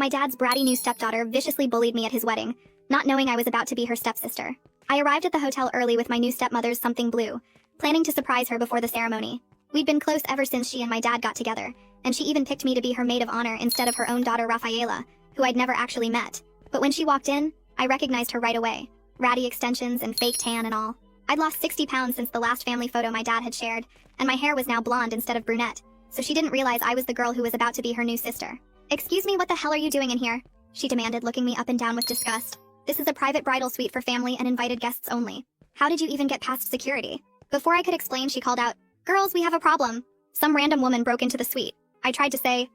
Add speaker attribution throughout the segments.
Speaker 1: My dad's bratty new stepdaughter viciously bullied me at his wedding, not knowing I was about to be her stepsister. I arrived at the hotel early with my new stepmother's something blue, planning to surprise her before the ceremony. We'd been close ever since she and my dad got together, and she even picked me to be her maid of honor instead of her own daughter Rafaela, who I'd never actually met. But when she walked in, I recognized her right away. Ratty extensions and fake tan and all. I'd lost 60 pounds since the last family photo my dad had shared, and my hair was now blonde instead of brunette, so she didn't realize I was the girl who was about to be her new sister. "Excuse me, what the hell are you doing in here?" she demanded, looking me up and down with disgust. "This is a private bridal suite for family and invited guests only. How did you even get past security?" Before I could explain, she called out, "Girls, we have a problem. Some random woman broke into the suite." I tried to say,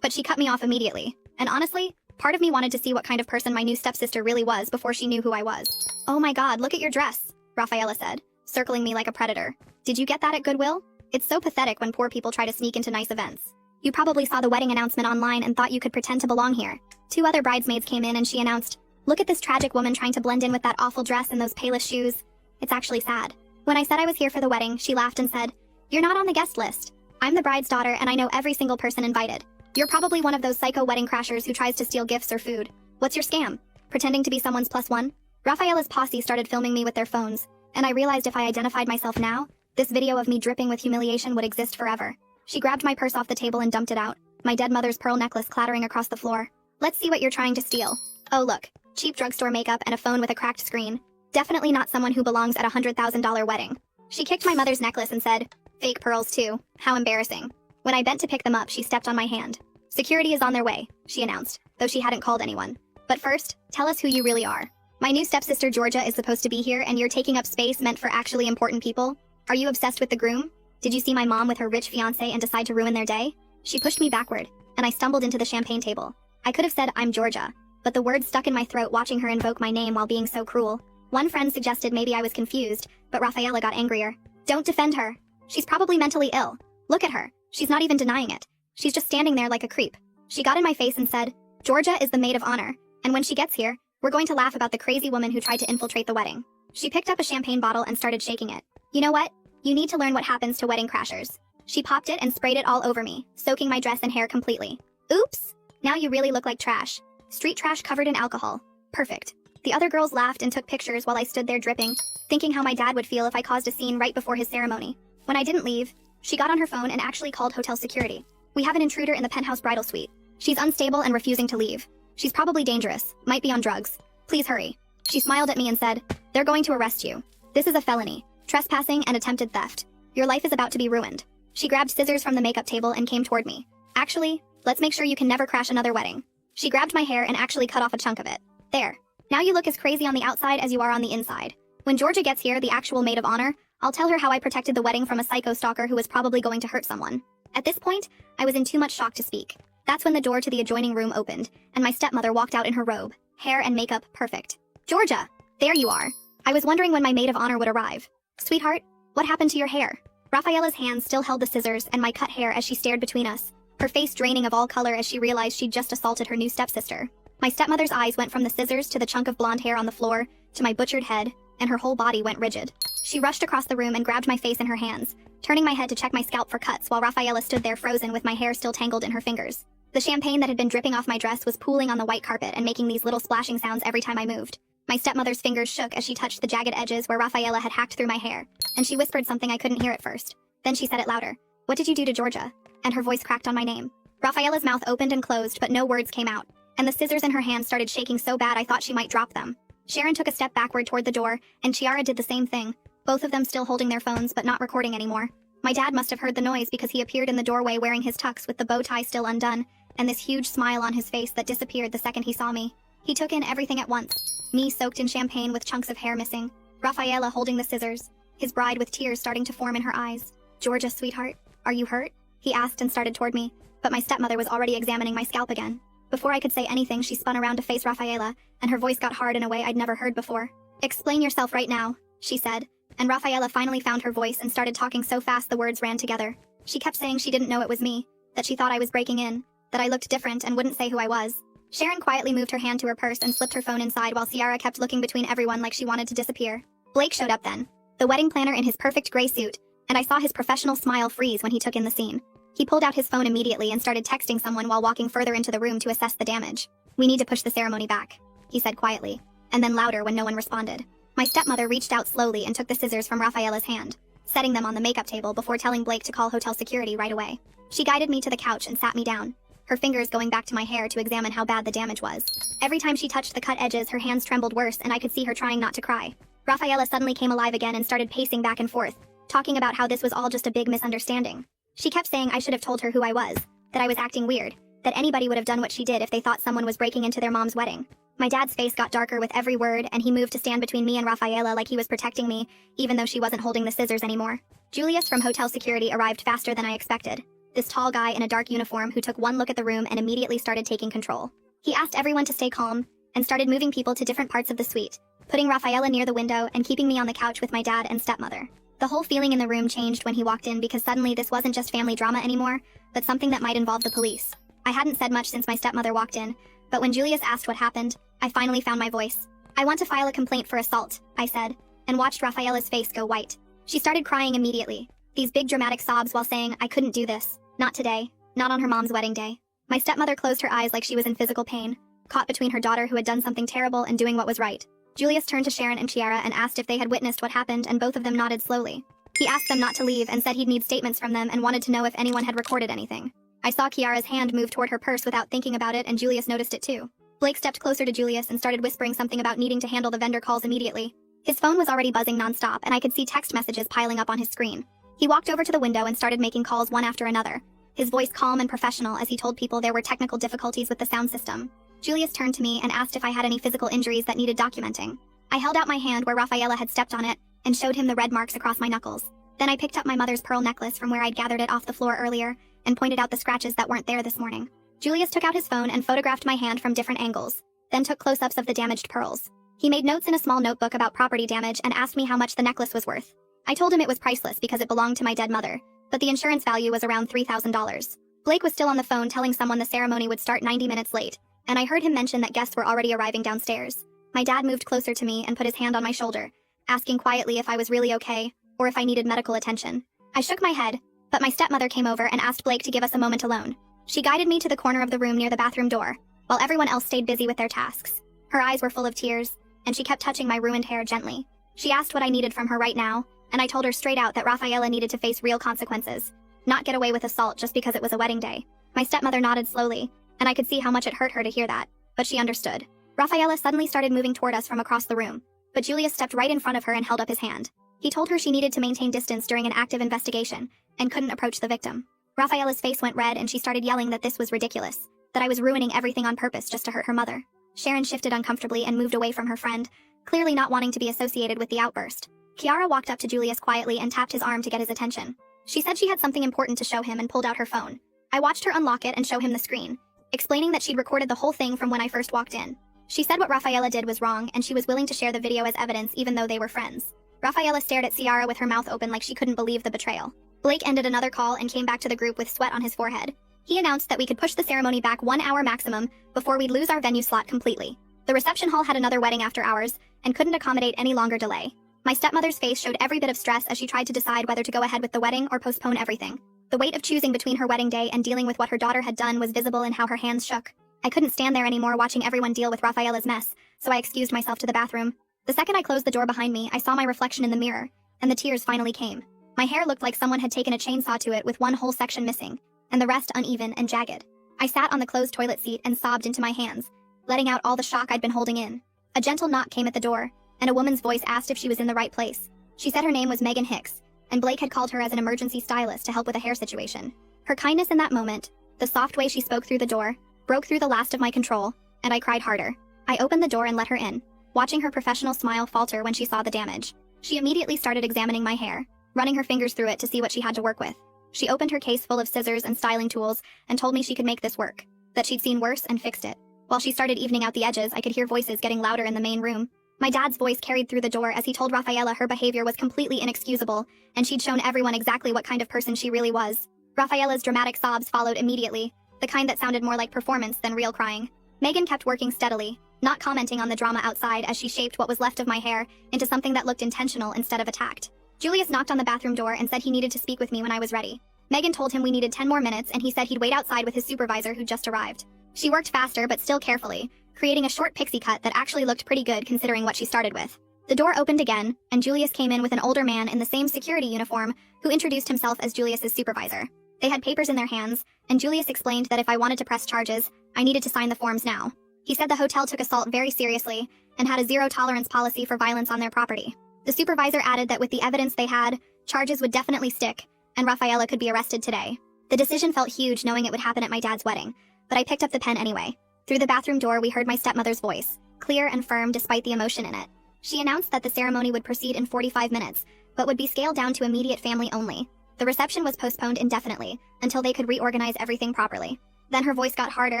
Speaker 1: but she cut me off immediately. And honestly, part of me wanted to see what kind of person my new stepsister really was before she knew who I was. "Oh my god, look at your dress," Rafaela said, circling me like a predator. "Did you get that at Goodwill? It's so pathetic when poor people try to sneak into nice events. You probably saw the wedding announcement online and thought you could pretend to belong here." 2 other bridesmaids came in and she announced, "Look at this tragic woman trying to blend in with that awful dress and those palish shoes. It's actually sad." When I said I was here for the wedding, she laughed and said, "You're not on the guest list. I'm the bride's daughter and I know every single person invited. You're probably one of those psycho wedding crashers who tries to steal gifts or food. What's your scam? Pretending to be someone's plus one?" Rafaela's posse started filming me with their phones, and I realized if I identified myself now, this video of me dripping with humiliation would exist forever. She grabbed my purse off the table and dumped it out, my dead mother's pearl necklace clattering across the floor. "Let's see what you're trying to steal." "Oh look, cheap drugstore makeup and a phone with a cracked screen. Definitely not someone who belongs at a $100,000 wedding." She kicked my mother's necklace and said, "Fake pearls too. How embarrassing." When I bent to pick them up, she stepped on my hand. "Security is on their way," she announced, though she hadn't called anyone. "But first, tell us who you really are. My new stepsister Georgia is supposed to be here and you're taking up space meant for actually important people? Are you obsessed with the groom? Did you see my mom with her rich fiancé and decide to ruin their day?" She pushed me backward, and I stumbled into the champagne table. I could have said, "I'm Georgia," but the words stuck in my throat watching her invoke my name while being so cruel. One friend suggested maybe I was confused, but Rafaela got angrier. "Don't defend her. She's probably mentally ill. Look at her. She's not even denying it. She's just standing there like a creep." She got in my face and said, "Georgia is the maid of honor, and when she gets here, we're going to laugh about the crazy woman who tried to infiltrate the wedding." She picked up a champagne bottle and started shaking it. "You know what? You need to learn what happens to wedding crashers." She popped it and sprayed it all over me, soaking my dress and hair completely. "Oops! Now you really look like trash. Street trash covered in alcohol. Perfect." The other girls laughed and took pictures while I stood there dripping, thinking how my dad would feel if I caused a scene right before his ceremony. When I didn't leave, she got on her phone and actually called hotel security. "We have an intruder in the penthouse bridal suite. She's unstable and refusing to leave. She's probably dangerous, might be on drugs. Please hurry." She smiled at me and said, "They're going to arrest you. This is a felony, trespassing and attempted theft. Your life is about to be ruined." She grabbed scissors from the makeup table and came toward me. "Actually, let's make sure you can never crash another wedding." She grabbed my hair and actually cut off a chunk of it. "There. Now you look as crazy on the outside as you are on the inside. When Georgia gets here, the actual maid of honor, I'll tell her how I protected the wedding from a psycho stalker who was probably going to hurt someone." At this point, I was in too much shock to speak. That's when the door to the adjoining room opened, and my stepmother walked out in her robe, hair and makeup perfect. "Georgia, there you are. I was wondering when my maid of honor would arrive. Sweetheart, what happened to your hair?" Rafaela's hand still held the scissors and my cut hair as she stared between us, her face draining of all color as she realized she'd just assaulted her new stepsister. My stepmother's eyes went from the scissors to the chunk of blonde hair on the floor, to my butchered head, and her whole body went rigid. She rushed across the room and grabbed my face in her hands, turning my head to check my scalp for cuts while Rafaela stood there frozen with my hair still tangled in her fingers. The champagne that had been dripping off my dress was pooling on the white carpet and making these little splashing sounds every time I moved. My stepmother's fingers shook as she touched the jagged edges where Rafaela had hacked through my hair, and she whispered something I couldn't hear at first. Then she said it louder. "What did you do to Georgia?" And her voice cracked on my name. Rafaela's mouth opened and closed, but no words came out, and the scissors in her hand started shaking so bad I thought she might drop them. Sharon took a step backward toward the door, and Chiara did the same thing, both of them still holding their phones but not recording anymore. My dad must have heard the noise because he appeared in the doorway wearing his tux with the bow tie still undone, and this huge smile on his face that disappeared the second he saw me. He took in everything at once. Me soaked in champagne with chunks of hair missing, Rafaela holding the scissors, his bride with tears starting to form in her eyes. "Georgia, sweetheart, are you hurt?" he asked and started toward me, but my stepmother was already examining my scalp again. Before I could say anything, she spun around to face Rafaela, and her voice got hard in a way I'd never heard before. "Explain yourself right now," she said, and Rafaela finally found her voice and started talking so fast the words ran together. She kept saying she didn't know it was me, that she thought I was breaking in, that I looked different and wouldn't say who I was. Sharon quietly moved her hand to her purse and slipped her phone inside while Ciara kept looking between everyone like she wanted to disappear. Blake showed up then, the wedding planner in his perfect gray suit, and I saw his professional smile freeze when he took in the scene. He pulled out his phone immediately and started texting someone while walking further into the room to assess the damage. "We need to push the ceremony back," he said quietly, and then louder when no one responded. My stepmother reached out slowly and took the scissors from Rafaela's hand, setting them on the makeup table before telling Blake to call hotel security right away. She guided me to the couch and sat me down, her fingers going back to my hair to examine how bad the damage was. Every time she touched the cut edges, her hands trembled worse and I could see her trying not to cry. Rafaela suddenly came alive again and started pacing back and forth, talking about how this was all just a big misunderstanding. She kept saying I should have told her who I was, that I was acting weird, that anybody would have done what she did if they thought someone was breaking into their mom's wedding. My dad's face got darker with every word and he moved to stand between me and Rafaela like he was protecting me, even though she wasn't holding the scissors anymore. Julius from hotel security arrived faster than I expected. This tall guy in a dark uniform who took one look at the room and immediately started taking control. He asked everyone to stay calm and started moving people to different parts of the suite, putting Rafaela near the window and keeping me on the couch with my dad and stepmother. The whole feeling in the room changed when he walked in because suddenly this wasn't just family drama anymore, but something that might involve the police. I hadn't said much since my stepmother walked in, but when Julius asked what happened, I finally found my voice. "I want to file a complaint for assault," I said, and watched Rafaela's face go white. She started crying immediately, these big dramatic sobs while saying, "I couldn't do this. Not today. Not on her mom's wedding day." My stepmother closed her eyes like she was in physical pain, caught between her daughter who had done something terrible and doing what was right. Julius turned to Sharon and Chiara and asked if they had witnessed what happened, and both of them nodded slowly. He asked them not to leave and said he'd need statements from them and wanted to know if anyone had recorded anything. I saw Chiara's hand move toward her purse without thinking about it, and Julius noticed it too. Blake stepped closer to Julius and started whispering something about needing to handle the vendor calls immediately. His phone was already buzzing nonstop, and I could see text messages piling up on his screen. He walked over to the window and started making calls one after another, his voice calm and professional as he told people there were technical difficulties with the sound system. Julius turned to me and asked if I had any physical injuries that needed documenting. I held out my hand where Rafaela had stepped on it and showed him the red marks across my knuckles. Then I picked up my mother's pearl necklace from where I'd gathered it off the floor earlier and pointed out the scratches that weren't there this morning. Julius took out his phone and photographed my hand from different angles, then took close-ups of the damaged pearls. He made notes in a small notebook about property damage and asked me how much the necklace was worth. I told him it was priceless because it belonged to my dead mother, but the insurance value was around $3,000. Blake was still on the phone telling someone the ceremony would start 90 minutes late, and I heard him mention that guests were already arriving downstairs. My dad moved closer to me and put his hand on my shoulder, asking quietly if I was really okay, or if I needed medical attention. I shook my head, but my stepmother came over and asked Blake to give us a moment alone. She guided me to the corner of the room near the bathroom door, while everyone else stayed busy with their tasks. Her eyes were full of tears, and she kept touching my ruined hair gently. She asked what I needed from her right now, and I told her straight out that Rafaela needed to face real consequences, not get away with assault just because it was a wedding day. My stepmother nodded slowly, and I could see how much it hurt her to hear that, but she understood. Rafaela suddenly started moving toward us from across the room, but Julius stepped right in front of her and held up his hand. He told her she needed to maintain distance during an active investigation, and couldn't approach the victim. Rafaela's face went red and she started yelling that this was ridiculous, that I was ruining everything on purpose just to hurt her mother. Sharon shifted uncomfortably and moved away from her friend, clearly not wanting to be associated with the outburst. Chiara walked up to Julius quietly and tapped his arm to get his attention. She said she had something important to show him and pulled out her phone. I watched her unlock it and show him the screen, explaining that she'd recorded the whole thing from when I first walked in. She said what Rafaela did was wrong and she was willing to share the video as evidence even though they were friends. Rafaela stared at Chiara with her mouth open like she couldn't believe the betrayal. Blake ended another call and came back to the group with sweat on his forehead. He announced that we could push the ceremony back 1 hour maximum before we'd lose our venue slot completely. The reception hall had another wedding after hours and couldn't accommodate any longer delay. My stepmother's face showed every bit of stress as she tried to decide whether to go ahead with the wedding or postpone everything. The weight of choosing between her wedding day and dealing with what her daughter had done was visible in how her hands shook. I couldn't stand there anymore watching everyone deal with Rafaela's mess, so I excused myself to the bathroom. The second I closed the door behind me, I saw my reflection in the mirror, and the tears finally came. My hair looked like someone had taken a chainsaw to it with one whole section missing, and the rest uneven and jagged. I sat on the closed toilet seat and sobbed into my hands, letting out all the shock I'd been holding in. A gentle knock came at the door, and a woman's voice asked if she was in the right place. She said her name was Megan Hicks, and Blake had called her as an emergency stylist to help with a hair situation. Her kindness in that moment, the soft way she spoke through the door, broke through the last of my control, and I cried harder. I opened the door and let her in, watching her professional smile falter when she saw the damage. She immediately started examining my hair, running her fingers through it to see what she had to work with. She opened her case full of scissors and styling tools and told me she could make this work, that she'd seen worse and fixed it. While she started evening out the edges, I could hear voices getting louder in the main room. My dad's voice carried through the door as he told Rafaela her behavior was completely inexcusable, and she'd shown everyone exactly what kind of person she really was. Rafaela's dramatic sobs followed immediately, the kind that sounded more like performance than real crying. Megan kept working steadily, not commenting on the drama outside as she shaped what was left of my hair into something that looked intentional instead of attacked. Julius knocked on the bathroom door and said he needed to speak with me when I was ready. Megan told him we needed 10 more minutes and he said he'd wait outside with his supervisor who'd just arrived. She worked faster but still carefully, creating a short pixie cut that actually looked pretty good considering what she started with. The door opened again, and Julius came in with an older man in the same security uniform who introduced himself as Julius's supervisor. They had papers in their hands, and Julius explained that if I wanted to press charges, I needed to sign the forms now. He said the hotel took assault very seriously and had a zero-tolerance policy for violence on their property. The supervisor added that with the evidence they had, charges would definitely stick, and Rafaela could be arrested today. The decision felt huge knowing it would happen at my dad's wedding, but I picked up the pen anyway. Through the bathroom door we heard my stepmother's voice, clear and firm despite the emotion in it. She announced that the ceremony would proceed in 45 minutes, but would be scaled down to immediate family only. The reception was postponed indefinitely, until they could reorganize everything properly. Then her voice got harder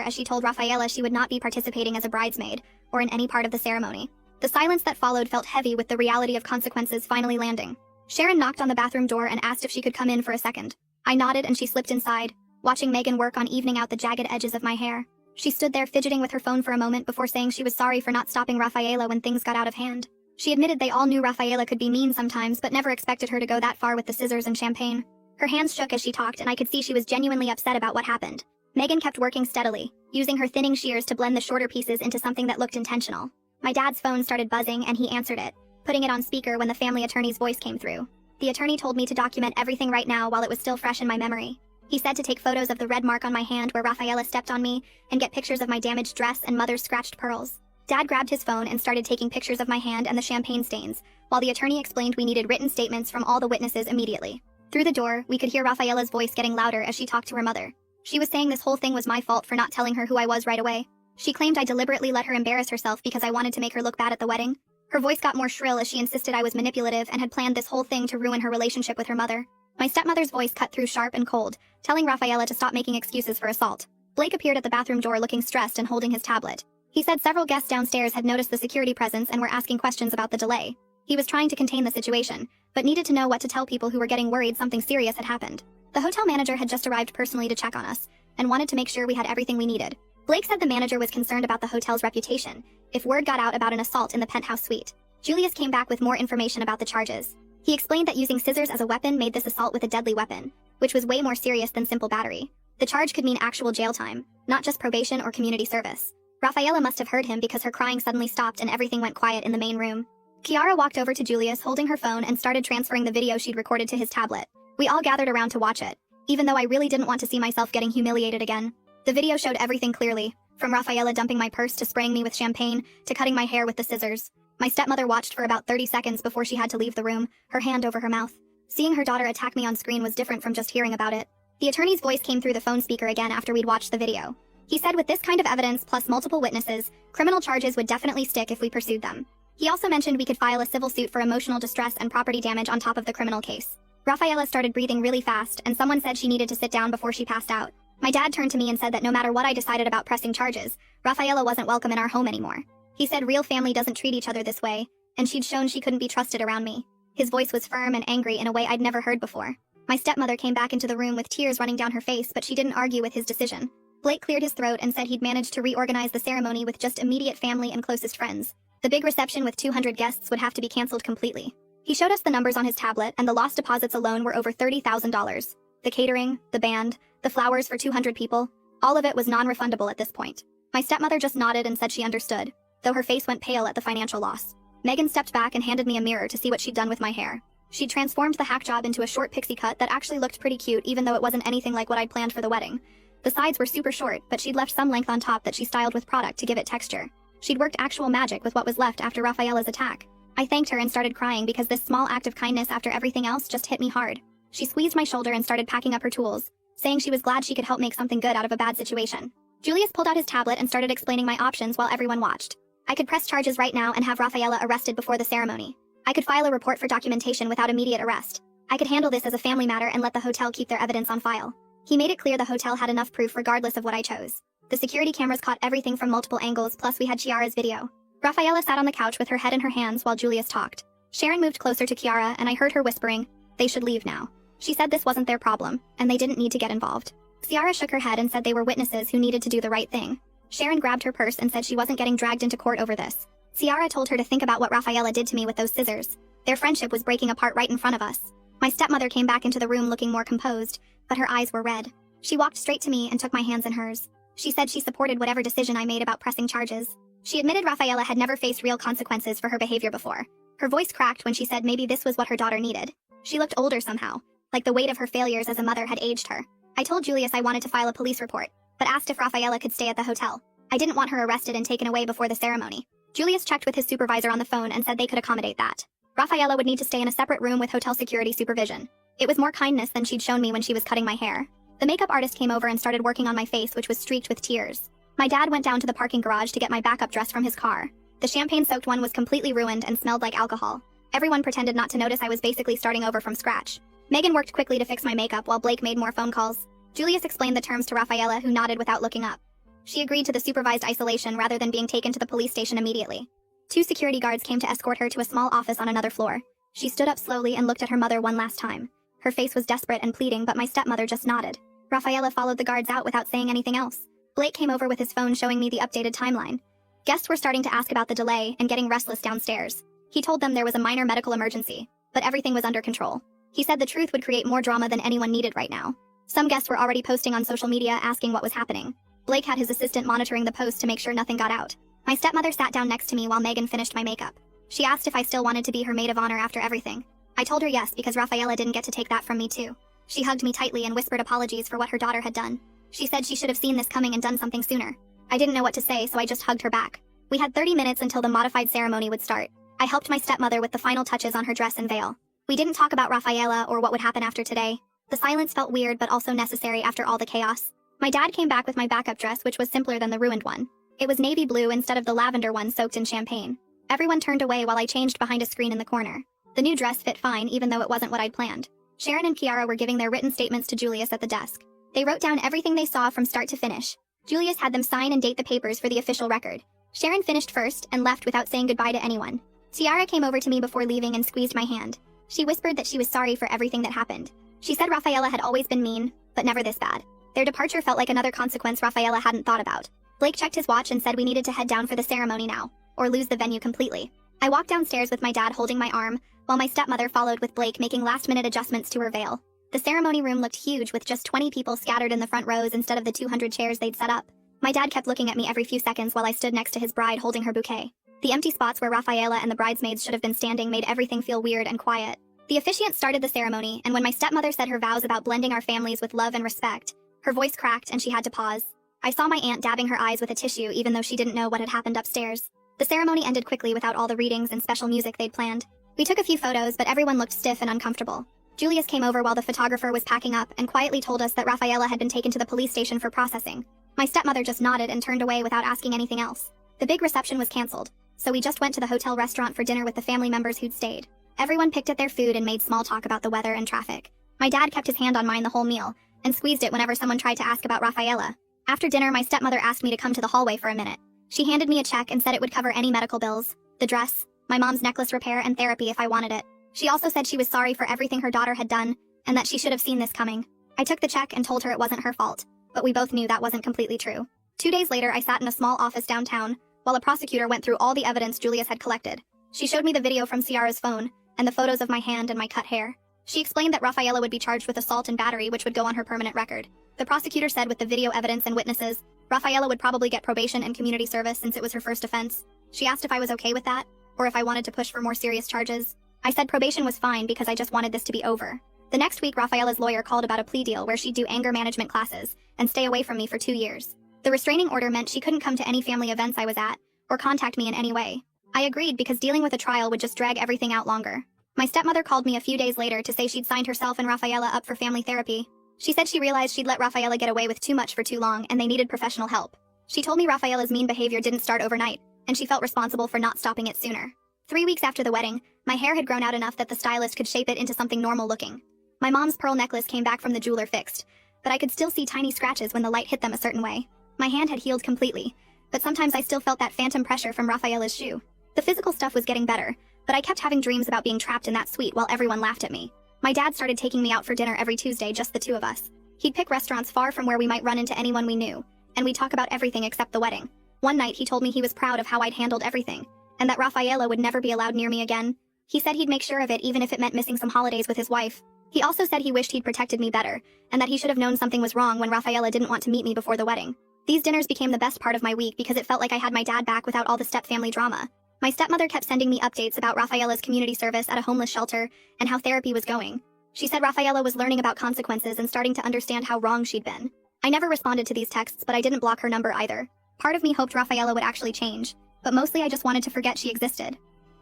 Speaker 1: as she told Rafaela she would not be participating as a bridesmaid, or in any part of the ceremony. The silence that followed felt heavy with the reality of consequences finally landing. Sharon knocked on the bathroom door and asked if she could come in for a second. I nodded and she slipped inside, watching Megan work on evening out the jagged edges of my hair. She stood there fidgeting with her phone for a moment before saying she was sorry for not stopping Rafaela when things got out of hand. She admitted they all knew Rafaela could be mean sometimes but never expected her to go that far with the scissors and champagne. Her hands shook as she talked and I could see she was genuinely upset about what happened. Megan kept working steadily, using her thinning shears to blend the shorter pieces into something that looked intentional. My dad's phone started buzzing and he answered it, putting it on speaker when the family attorney's voice came through. The attorney told me to document everything right now while it was still fresh in my memory. He said to take photos of the red mark on my hand where Rafaela stepped on me and get pictures of my damaged dress and mother's scratched pearls. Dad grabbed his phone and started taking pictures of my hand and the champagne stains, while the attorney explained we needed written statements from all the witnesses immediately. Through the door, we could hear Rafaela's voice getting louder as she talked to her mother. She was saying this whole thing was my fault for not telling her who I was right away. She claimed I deliberately let her embarrass herself because I wanted to make her look bad at the wedding. Her voice got more shrill as she insisted I was manipulative and had planned this whole thing to ruin her relationship with her mother. My stepmother's voice cut through sharp and cold, telling Rafaela to stop making excuses for assault. Blake appeared at the bathroom door looking stressed and holding his tablet. He said several guests downstairs had noticed the security presence and were asking questions about the delay. He was trying to contain the situation, but needed to know what to tell people who were getting worried something serious had happened. The hotel manager had just arrived personally to check on us, and wanted to make sure we had everything we needed. Blake said the manager was concerned about the hotel's reputation if word got out about an assault in the penthouse suite. Julius came back with more information about the charges. He explained that using scissors as a weapon made this assault with a deadly weapon, which was way more serious than simple battery. The charge could mean actual jail time, not just probation or community service. Rafaela must have heard him because her crying suddenly stopped and everything went quiet in the main room. Kiara walked over to Julius holding her phone and started transferring the video she'd recorded to his tablet. We all gathered around to watch it, even though I really didn't want to see myself getting humiliated again. The video showed everything clearly, from Rafaela dumping my purse to spraying me with champagne to cutting my hair with the scissors. My stepmother watched for about 30 seconds before she had to leave the room, her hand over her mouth. Seeing her daughter attack me on screen was different from just hearing about it. The attorney's voice came through the phone speaker again after we'd watched the video. He said with this kind of evidence plus multiple witnesses, criminal charges would definitely stick if we pursued them. He also mentioned we could file a civil suit for emotional distress and property damage on top of the criminal case. Rafaela started breathing really fast, and someone said she needed to sit down before she passed out. My dad turned to me and said that no matter what I decided about pressing charges, Rafaela wasn't welcome in our home anymore. He said real family doesn't treat each other this way, and she'd shown she couldn't be trusted around me. His voice was firm and angry in a way I'd never heard before. My stepmother came back into the room with tears running down her face, but she didn't argue with his decision. Blake cleared his throat and said he'd managed to reorganize the ceremony with just immediate family and closest friends. The big reception with 200 guests would have to be canceled completely. He showed us the numbers on his tablet, and the lost deposits alone were over $30,000. The catering, the band, the flowers for 200 people, all of it was non-refundable at this point. My stepmother just nodded and said she understood, though her face went pale at the financial loss. Megan stepped back and handed me a mirror to see what she'd done with my hair. She'd transformed the hack job into a short pixie cut that actually looked pretty cute even though it wasn't anything like what I'd planned for the wedding. The sides were super short, but she'd left some length on top that she styled with product to give it texture. She'd worked actual magic with what was left after Rafaela's attack. I thanked her and started crying because this small act of kindness after everything else just hit me hard. She squeezed my shoulder and started packing up her tools, saying she was glad she could help make something good out of a bad situation. Julius pulled out his tablet and started explaining my options while everyone watched. I could press charges right now and have Rafaela arrested before the ceremony. I could file a report for documentation without immediate arrest. I could handle this as a family matter and let the hotel keep their evidence on file. He made it clear the hotel had enough proof regardless of what I chose. The security cameras caught everything from multiple angles, plus we had Chiara's video. Rafaela sat on the couch with her head in her hands while Julius talked. Sharon moved closer to Chiara and I heard her whispering, "They should leave now." She said this wasn't their problem, and they didn't need to get involved. Chiara shook her head and said they were witnesses who needed to do the right thing. Sharon grabbed her purse and said she wasn't getting dragged into court over this. Chiara told her to think about what Rafaela did to me with those scissors. Their friendship was breaking apart right in front of us. My stepmother came back into the room looking more composed, but her eyes were red. She walked straight to me and took my hands in hers. She said she supported whatever decision I made about pressing charges. She admitted Rafaela had never faced real consequences for her behavior before. Her voice cracked when she said maybe this was what her daughter needed. She looked older somehow, like the weight of her failures as a mother had aged her. I told Julius I wanted to file a police report, but asked if Rafaela could stay at the hotel. I didn't want her arrested and taken away before the ceremony. Julius checked with his supervisor on the phone and said they could accommodate that. Rafaela would need to stay in a separate room with hotel security supervision. It was more kindness than she'd shown me when she was cutting my hair. The makeup artist came over and started working on my face, which was streaked with tears. My dad went down to the parking garage to get my backup dress from his car. The champagne-soaked one was completely ruined and smelled like alcohol. Everyone pretended not to notice I was basically starting over from scratch. Megan worked quickly to fix my makeup while Blake made more phone calls. Julius explained the terms to Rafaela, who nodded without looking up. She agreed to the supervised isolation rather than being taken to the police station immediately. 2 security guards came to escort her to a small office on another floor. She stood up slowly and looked at her mother one last time. Her face was desperate and pleading, but my stepmother just nodded. Rafaela followed the guards out without saying anything else. Blake came over with his phone showing me the updated timeline. Guests were starting to ask about the delay and getting restless downstairs. He told them there was a minor medical emergency, but everything was under control. He said the truth would create more drama than anyone needed right now. Some guests were already posting on social media asking what was happening. Blake had his assistant monitoring the post to make sure nothing got out. My stepmother sat down next to me while Megan finished my makeup. She asked if I still wanted to be her maid of honor after everything. I told her yes, because Rafaela didn't get to take that from me too. She hugged me tightly and whispered apologies for what her daughter had done. She said she should have seen this coming and done something sooner. I didn't know what to say, so I just hugged her back. We had 30 minutes until the modified ceremony would start. I helped my stepmother with the final touches on her dress and veil. We didn't talk about Rafaela or what would happen after today. The silence felt weird but also necessary after all the chaos. My dad came back with my backup dress, which was simpler than the ruined one. It was navy blue instead of the lavender one soaked in champagne. Everyone turned away while I changed behind a screen in the corner. The new dress fit fine even though it wasn't what I'd planned. Sharon and Kiara were giving their written statements to Julius at the desk. They wrote down everything they saw from start to finish. Julius had them sign and date the papers for the official record. Sharon finished first and left without saying goodbye to anyone. Tiara came over to me before leaving and squeezed my hand. She whispered that she was sorry for everything that happened. She said Rafaela had always been mean, but never this bad. Their departure felt like another consequence Rafaela hadn't thought about. Blake checked his watch and said we needed to head down for the ceremony now, or lose the venue completely. I walked downstairs with my dad holding my arm, while my stepmother followed with Blake making last-minute adjustments to her veil. The ceremony room looked huge with just 20 people scattered in the front rows instead of the 200 chairs they'd set up. My dad kept looking at me every few seconds while I stood next to his bride holding her bouquet. The empty spots where Rafaela and the bridesmaids should have been standing made everything feel weird and quiet. The officiant started the ceremony, and when my stepmother said her vows about blending our families with love and respect, her voice cracked and she had to pause. I saw my aunt dabbing her eyes with a tissue even though she didn't know what had happened upstairs. The ceremony ended quickly without all the readings and special music they'd planned. We took a few photos, but everyone looked stiff and uncomfortable. Julius came over while the photographer was packing up and quietly told us that Rafaela had been taken to the police station for processing. My stepmother just nodded and turned away without asking anything else. The big reception was canceled, so we just went to the hotel restaurant for dinner with the family members who'd stayed. Everyone picked at their food and made small talk about the weather and traffic. My dad kept his hand on mine the whole meal and squeezed it whenever someone tried to ask about Rafaela. After dinner, my stepmother asked me to come to the hallway for a minute. She handed me a check and said it would cover any medical bills, the dress, my mom's necklace repair, and therapy if I wanted it. She also said she was sorry for everything her daughter had done and that she should have seen this coming. I took the check and told her it wasn't her fault, but we both knew that wasn't completely true. 2 days later, I sat in a small office downtown while a prosecutor went through all the evidence Julius had collected. She showed me the video from Ciara's phone and the photos of my hand and my cut hair. She explained that Rafaela would be charged with assault and battery, which would go on her permanent record. The prosecutor said with the video evidence and witnesses, Rafaela would probably get probation and community service since it was her first offense. She asked if I was okay with that, or if I wanted to push for more serious charges. I said probation was fine because I just wanted this to be over. The next week, Rafaela's lawyer called about a plea deal where she'd do anger management classes and stay away from me for 2 years. The restraining order meant she couldn't come to any family events I was at, or contact me in any way. I agreed because dealing with a trial would just drag everything out longer. My stepmother called me a few days later to say she'd signed herself and Rafaela up for family therapy. She said she realized she'd let Rafaela get away with too much for too long and they needed professional help. She told me Rafaela's mean behavior didn't start overnight, and she felt responsible for not stopping it sooner. 3 weeks after the wedding, my hair had grown out enough that the stylist could shape it into something normal looking. My mom's pearl necklace came back from the jeweler fixed, but I could still see tiny scratches when the light hit them a certain way. My hand had healed completely, but sometimes I still felt that phantom pressure from Rafaela's shoe. The physical stuff was getting better, but I kept having dreams about being trapped in that suite while everyone laughed at me. My dad started taking me out for dinner every Tuesday, just the two of us. He'd pick restaurants far from where we might run into anyone we knew, and we'd talk about everything except the wedding. One night he told me he was proud of how I'd handled everything, and that Rafaela would never be allowed near me again. He said he'd make sure of it even if it meant missing some holidays with his wife. He also said he wished he'd protected me better, and that he should have known something was wrong when Rafaela didn't want to meet me before the wedding. These dinners became the best part of my week because it felt like I had my dad back without all the step-family drama. My stepmother kept sending me updates about Rafaela's community service at a homeless shelter and how therapy was going. She said Rafaela was learning about consequences and starting to understand how wrong she'd been. I never responded to these texts, but I didn't block her number either. Part of me hoped Rafaela would actually change, but mostly I just wanted to forget she existed.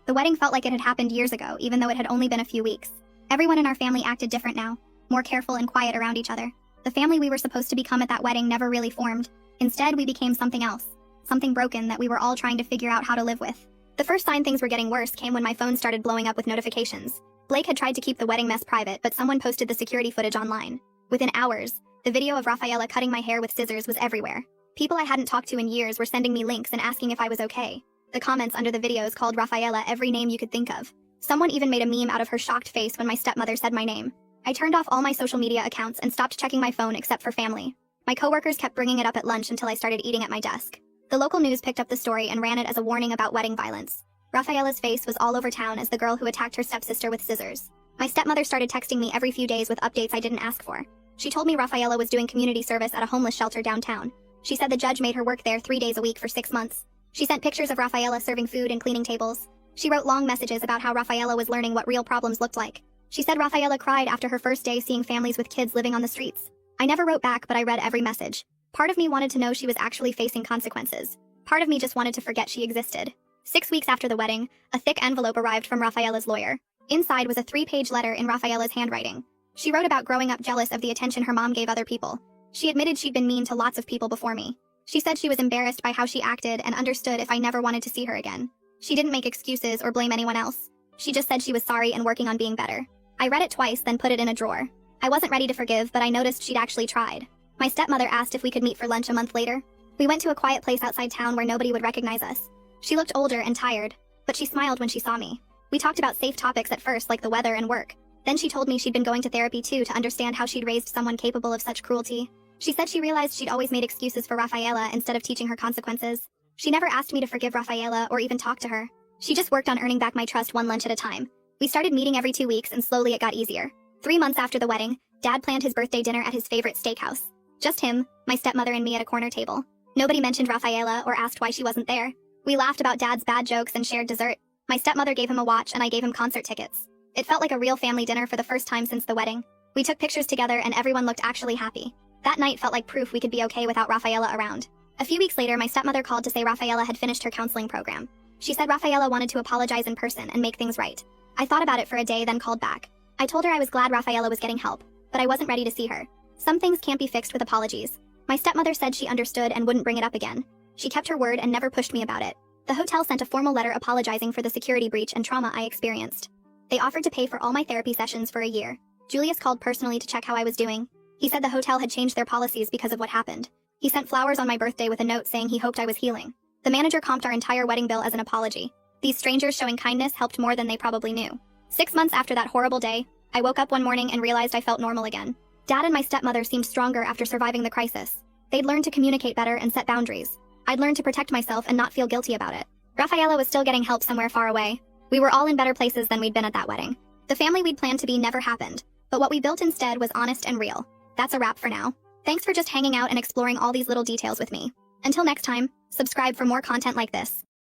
Speaker 1: The wedding felt like it had happened years ago, even though it had only been a few weeks. Everyone in our family acted different now, more careful and quiet around each other. The family we were supposed to become at that wedding never really formed. Instead, we became something else. Something broken that we were all trying to figure out how to live with. The first sign things were getting worse came when my phone started blowing up with notifications. Blake had tried to keep the wedding mess private, but someone posted the security footage online. Within hours, the video of Rafaela cutting my hair with scissors was everywhere. People I hadn't talked to in years were sending me links and asking if I was okay. The comments under the videos called Rafaela every name you could think of. Someone even made a meme out of her shocked face when my stepmother said my name. I turned off all my social media accounts and stopped checking my phone except for family. My coworkers kept bringing it up at lunch until I started eating at my desk. The local news picked up the story and ran it as a warning about wedding violence. Rafaela's face was all over town as the girl who attacked her stepsister with scissors. My stepmother started texting me every few days with updates I didn't ask for. She told me Rafaela was doing community service at a homeless shelter downtown. She said the judge made her work there 3 days a week for 6 months. She sent pictures of Rafaela serving food and cleaning tables. She wrote long messages about how Rafaela was learning what real problems looked like. She said Rafaela cried after her first day seeing families with kids living on the streets. I never wrote back, but I read every message. Part of me wanted to know she was actually facing consequences. Part of me just wanted to forget she existed. 6 weeks after the wedding, a thick envelope arrived from Rafaela's lawyer. Inside was a 3-page letter in Rafaela's handwriting. She wrote about growing up jealous of the attention her mom gave other people. She admitted she'd been mean to lots of people before me. She said she was embarrassed by how she acted and understood if I never wanted to see her again. She didn't make excuses or blame anyone else. She just said she was sorry and working on being better. I read it twice, then put it in a drawer. I wasn't ready to forgive, but I noticed she'd actually tried. My stepmother asked if we could meet for lunch a month later. We went to a quiet place outside town where nobody would recognize us. She looked older and tired, but she smiled when she saw me. We talked about safe topics at first, like the weather and work. Then she told me she'd been going to therapy too to understand how she'd raised someone capable of such cruelty. She said she realized she'd always made excuses for Rafaela instead of teaching her consequences. She never asked me to forgive Rafaela or even talk to her. She just worked on earning back my trust one lunch at a time. We started meeting every 2 weeks and slowly it got easier. 3 months after the wedding, Dad planned his birthday dinner at his favorite steakhouse. Just him, my stepmother and me at a corner table. Nobody mentioned Rafaela or asked why she wasn't there. We laughed about Dad's bad jokes and shared dessert. My stepmother gave him a watch and I gave him concert tickets. It felt like a real family dinner for the first time since the wedding. We took pictures together and everyone looked actually happy. That night felt like proof we could be okay without Rafaela around. A few weeks later, my stepmother called to say Rafaela had finished her counseling program. She said Rafaela wanted to apologize in person and make things right. I thought about it for a day, then called back. I told her I was glad Rafaela was getting help, but I wasn't ready to see her. Some things can't be fixed with apologies. My stepmother said she understood and wouldn't bring it up again. She kept her word and never pushed me about it. The hotel sent a formal letter apologizing for the security breach and trauma I experienced. They offered to pay for all my therapy sessions for a year. Julius called personally to check how I was doing. He said the hotel had changed their policies because of what happened. He sent flowers on my birthday with a note saying he hoped I was healing. The manager comped our entire wedding bill as an apology. These strangers showing kindness helped more than they probably knew. 6 months after that horrible day, I woke up one morning and realized I felt normal again. Dad and my stepmother seemed stronger after surviving the crisis. They'd learned to communicate better and set boundaries. I'd learned to protect myself and not feel guilty about it. Rafaela was still getting help somewhere far away. We were all in better places than we'd been at that wedding. The family we'd planned to be never happened, but what we built instead was honest and real. That's a wrap for now. Thanks for just hanging out and exploring all these little details with me. Until next time, subscribe for more content like this.